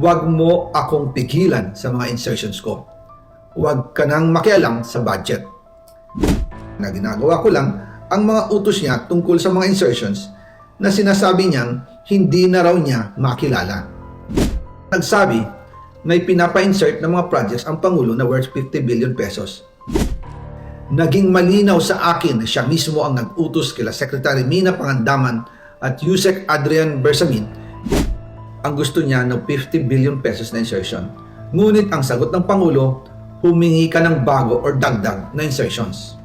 Huwag mo akong pigilan sa mga insertions ko. Huwag ka nang makialam sa budget. Na ginagawa ko lang ang mga utos niya tungkol sa mga insertions na sinasabi niyang hindi na raw niya makilala. Nagsabi, may pinapa-insert na mga projects ang Pangulo na worth 50 billion pesos. Naging malinaw sa akin na siya mismo ang nag-utos kila Secretary Mina Pangandaman at Yusek Adrian Bersamin ang gusto niya ng 50 billion pesos na insertion. Ngunit ang sagot ng Pangulo, humingi ka ng bago or dagdag na insertions.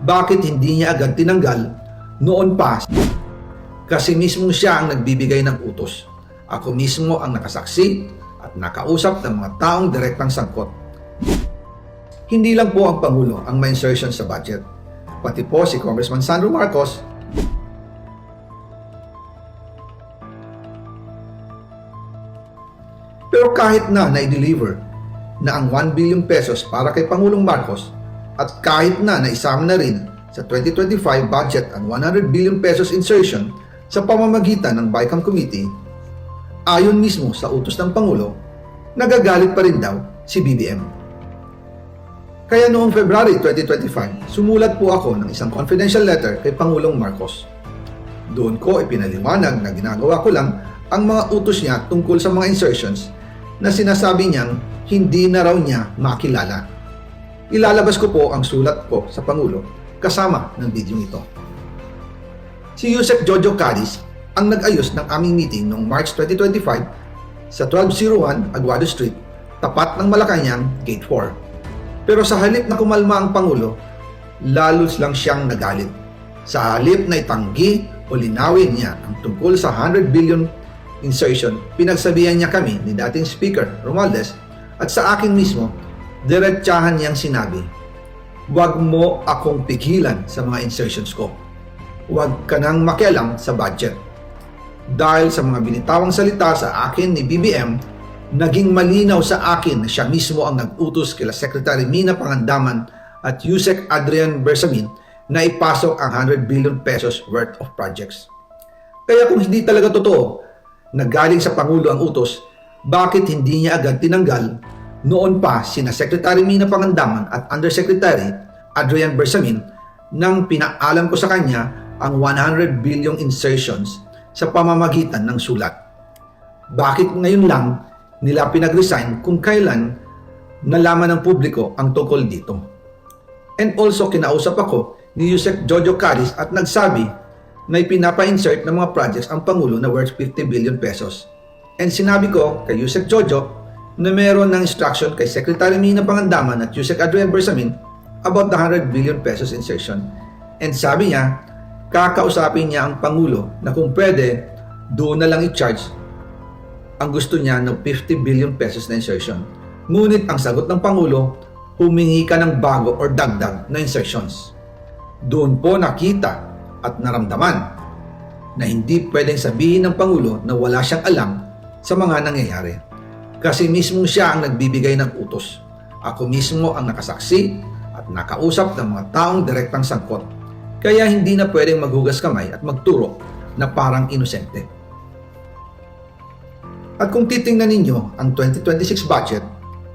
Bakit hindi niya agad tinanggal noon pa? Kasi mismo siya ang nagbibigay ng utos. Ako mismo ang nakasaksi at nakausap ng mga taong direktang sangkot. Hindi lang po ang Pangulo ang may insertion sa budget. Pati po si Congressman Sandro Marcos, pero kahit na na-deliver na ang 1 billion pesos para kay Pangulong Marcos at kahit na naisama na rin sa 2025 budget ang 100 billion pesos insertion sa pamamagitan ng BICAM Committee, ayon mismo sa utos ng Pangulo, nagagalit pa rin daw si BBM. Kaya noong February 2025, sumulat po ako ng isang confidential letter kay Pangulong Marcos. Doon ko ipinaliwanag na ginagawa ko lang ang mga utos niya tungkol sa mga insertions na sinasabi niyang hindi na raw niya makilala. Ilalabas ko po ang sulat ko sa Pangulo kasama ng video nito. Si Yusek Jojo Cadiz ang nag-ayos ng aming meeting noong March 2025 sa 1201 Aguado Street, tapat ng Malacanang, Gate 4. Pero sa halip na kumalma ang Pangulo, lalos lang siyang nagalit. Sa halip na itanggi o linawin niya ang tungkol sa 100 billion insertion, pinagsabihan niya kami ni dating Speaker Romualdez at sa akin mismo, diretsahan niyang sinabi, huwag mo akong pigilan sa mga insertions ko. Huwag ka nang makialam sa budget. Dahil sa mga binitawang salita sa akin ni BBM, naging malinaw sa akin na siya mismo ang nag-utos kila Secretary Mina Pangandaman at Yusek Adrian Bersamin na ipasok ang 100 billion pesos worth of projects. Kaya kung hindi talaga totoo na galing sa Pangulo ang utos, bakit hindi niya agad tinanggal noon pa sina Secretary Mina Pangandaman at Undersecretary Adrian Bersamin nang pinaalam ko sa kanya ang 100 billion insertions sa pamamagitan ng sulat? Bakit ngayon lang nila pinag-resign kung kailan nalaman ng publiko ang tungkol dito? And also kinausap ako ni Yusek Jojo Cadiz at nagsabi may pinapa-insert ng mga projects ang Pangulo na worth 50 billion pesos. And sinabi ko kay Yusek Jojo na meron ng instruction kay Secretary Mina Pangandaman at Yusek Adrian Bersamin about the 100 billion pesos insertion. And sabi niya, kakausapin niya ang Pangulo na kung pwede, doon na lang i-charge ang gusto niya ng 50 billion pesos na insertion. Ngunit ang sagot ng Pangulo, humingi ka ng bago or dagdag na insertions. Doon po nakita at naramdaman na hindi pwedeng sabihin ng Pangulo na wala siyang alam sa mga nangyayari. Kasi mismo siya ang nagbibigay ng utos. Ako mismo ang nakasaksi at nakausap ng mga taong direktang sangkot. Kaya hindi na pwedeng maghugas kamay at magturo na parang inosente. At kung titingnan ninyo ang 2026 budget,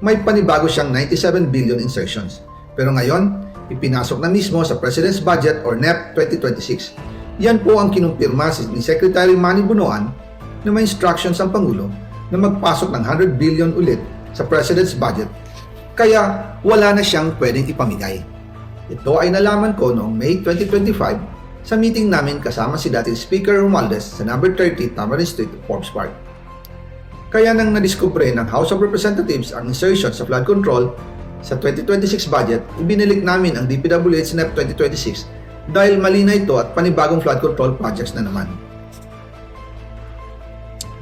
may panibago siyang 97 billion insertions. Pero ngayon, ipinasok na mismo sa President's Budget or NEP 2026. Yan po ang kinumpirma ni Secretary Manny Bunoan na may instructions ang Pangulo na magpasok ng 100 billion ulit sa President's Budget. Kaya wala na siyang pwedeng ipamigay. Ito ay nalaman ko noong May 2025 sa meeting namin kasama si dating Speaker Romualdez sa number 30 Tamarind Street, Forbes Park. Kaya nang nadiskubre ng House of Representatives ang insertion sa flood control sa 2026 budget, ibinalik namin ang DPWH NEP 2026 dahil mali na ito at panibagong flood control projects na naman.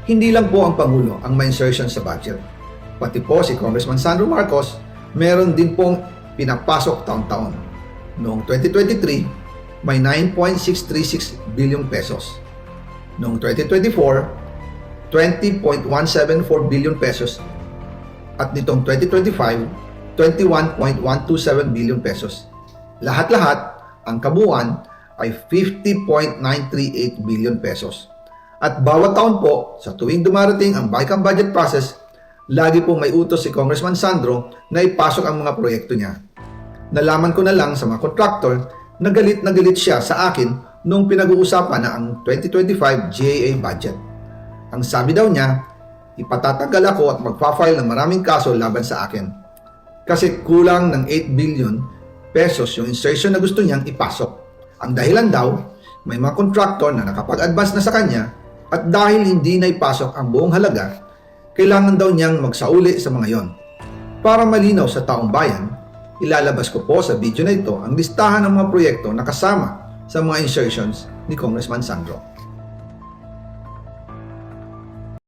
Hindi lang po ang Pangulo ang may insertion sa budget. Pati po si Congressman Sandro Marcos, meron din pong pinapasok taon-taon. Noong 2023, may 9.636 billion pesos. Noong 2024, 20.174 billion pesos. At nitong 2025, 21.127 billion pesos. Lahat-lahat, ang kabuuan ay 50.938 billion pesos. At bawat taon po, sa tuwing dumarating ang BICAM budget process, lagi po may utos si Congressman Sandro na ipasok ang mga proyekto niya. Nalaman ko na lang sa mga contractor na galit siya sa akin nung pinag-uusapan na ang 2025 GAA budget. Ang sabi daw niya, ipatatagal ako at magpa-file ng maraming kaso laban sa akin. Kasi kulang ng 8 billion pesos yung insertion na gusto niyang ipasok. Ang dahilan daw, may mga contractor na nakapag-advance na sa kanya at dahil hindi na ipasok ang buong halaga, kailangan daw niyang magsauli sa mga yon. Para malinaw sa taong bayan, ilalabas ko po sa video na ito ang listahan ng mga proyekto na kasama sa mga insertions ni Congressman Sandro.